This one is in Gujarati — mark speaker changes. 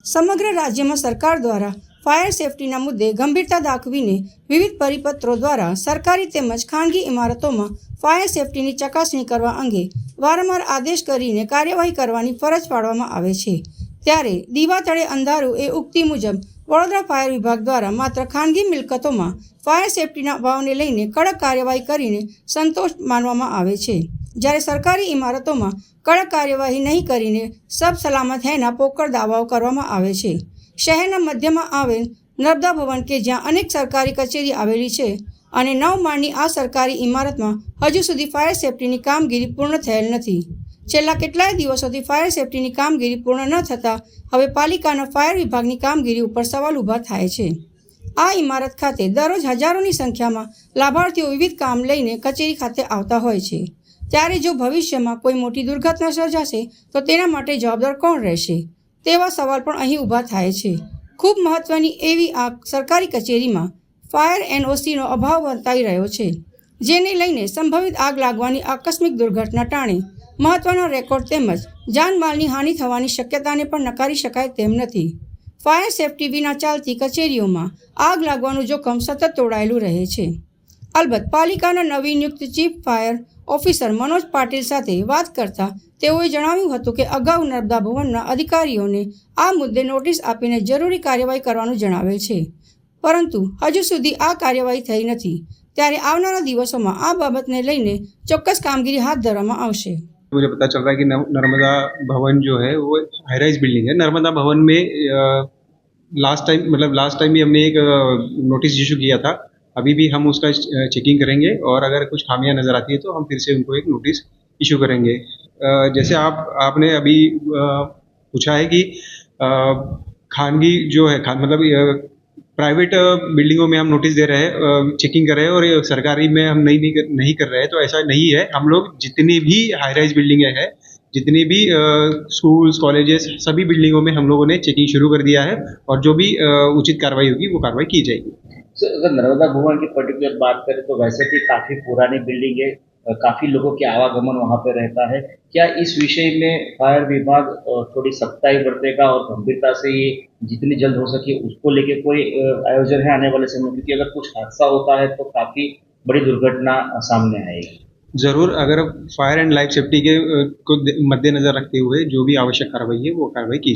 Speaker 1: સમગ્ર રાજ્યમાં સરકાર દ્વારા ફાયર સેફટીના મુદ્દે ગંભીરતા દાખવીને વિવિધ પરિપત્રો દ્વારા સરકારી તેમજ ખાનગી ઇમારતોમાં ફાયર સેફટીની ચકાસણી કરવા અંગે વારંવાર આદેશ કરીને કાર્યવાહી કરવાની ફરજ પાડવામાં આવે છે। ત્યારે દીવા તળે અંધારું એ ઉક્તિ મુજબ વડોદરા ફાયર વિભાગ દ્વારા માત્ર ખાનગી મિલકતોમાં ફાયર સેફટીના અભાવને લઈને કડક કાર્યવાહી કરીને સંતોષ માનવામાં આવે છે, જ્યારે સરકારી ઇમારતોમાં કડક કાર્યવાહી નહીં કરીને સબ સલામત હૈના પોકળ દાવાઓ કરવામાં આવે છે। શહેરના મધ્યમાં આવેલ નર્મદા ભવન કે જ્યાં અનેક સરકારી કચેરી આવેલી છે અને 9 માળની આ સરકારી ઇમારતમાં હજુ સુધી ફાયર સેફટીની કામગીરી પૂર્ણ થયેલ નથી। છેલ્લા કેટલાય દિવસોથી ફાયર સેફટીની કામગીરી પૂર્ણ ન થતાં હવે પાલિકાના ફાયર વિભાગની કામગીરી ઉપર સવાલ ઊભા થાય છે। આ ઇમારત ખાતે દરરોજ હજારોની સંખ્યામાં લાભાર્થીઓ વિવિધ કામ લઈને કચેરી ખાતે આવતા હોય છે, ત્યારે જો ભવિષ્યમાં કોઈ મોટી દુર્ઘટના સર્જાશે તો તેના માટે જવાબદાર કોણ રહેશે તેવા સવાલ પણ અહીં ઊભા થાય છે। ખૂબ મહત્વની એવી આ સરકારી કચેરીમાં ફાયર એનઓસીનો અભાવ વર્તાઈ રહ્યો છે, જેને લઈને સંભવિત આગ લાગવાની આકસ્મિક દુર્ઘટના ટાણે મહત્વના રેકોર્ડ તેમજ જાનમાલની હાનિ થવાની શક્યતાને પણ નકારી શકાય તેમ નથી। ફાયર સેફટી વિના ચાલતી કચેરીઓમાં આગ લાગવાનું જોખમ સતત તોડાયેલું રહે છે। અલબત્ત પાલિકાના નવનિયુક્ત chief fire officer Manoj Patil સાથે વાત કરતા તેઓએ જણાવ્યું હતું કે અગાઉ નર્મદા ભવનના અધિકારીઓને આ મુદ્દે નોટિસ આપીને જરૂરી કાર્યવાહી કરવાનું જણાવેલ છે, પરંતુ હજુ સુધી આ કાર્યવાહી થઈ નથી। ત્યારે આવનારા દિવસોમાં આ બાબતને લઈને ચોક્કસ કામગીરી હાથ ધરવામાં આવશે।
Speaker 2: मुझे पता चल रहा है कि नर्मदा भवन जो है वो हाई राइज बिल्डिंग है। नर्मदा भवन में लास्ट टाइम भी हमने एक नोटिस इशू किया था। अभी भी हम उसका चेकिंग करेंगे और अगर कुछ खामियां नज़र आती है तो हम फिर से उनको एक नोटिस इशू करेंगे। जैसे आपने अभी पूछा है कि खानगी जो है प्राइवेट बिल्डिंगों में हम नोटिस दे रहे हैं, चेकिंग कर रहे हैं, और सरकारी में हम नहीं कर रहे हैं, तो ऐसा नहीं है। हम लोग जितनी भी हाई राइज बिल्डिंगें हैं, जितनी भी स्कूल्स कॉलेजेस सभी बिल्डिंगों में हम लोगों ने चेकिंग शुरू कर दिया है और जो भी उचित कार्रवाई होगी वो कार्रवाई की जाएगी।
Speaker 3: सर, अगर नर्मदा भवन की पर्टिकुलर बात करें तो वैसे भी काफ़ी पुरानी बिल्डिंग है, काफ़ी लोगों के आवागमन वहाँ पे रहता है। क्या इस विषय में फायर विभाग थोड़ी सख्ताई बरतेगा और गंभीरता से ये जितनी जल्द हो सके उसको लेके कोई आयोजन है आने वाले समय? क्योंकि अगर कुछ हादसा होता है तो काफ़ी बड़ी दुर्घटना सामने आएगी।
Speaker 2: ज़रूर, अगर फायर एंड लाइफ सेफ्टी के को मद्देनजर रखते हुए जो भी आवश्यक कार्रवाई है वो कार्रवाई की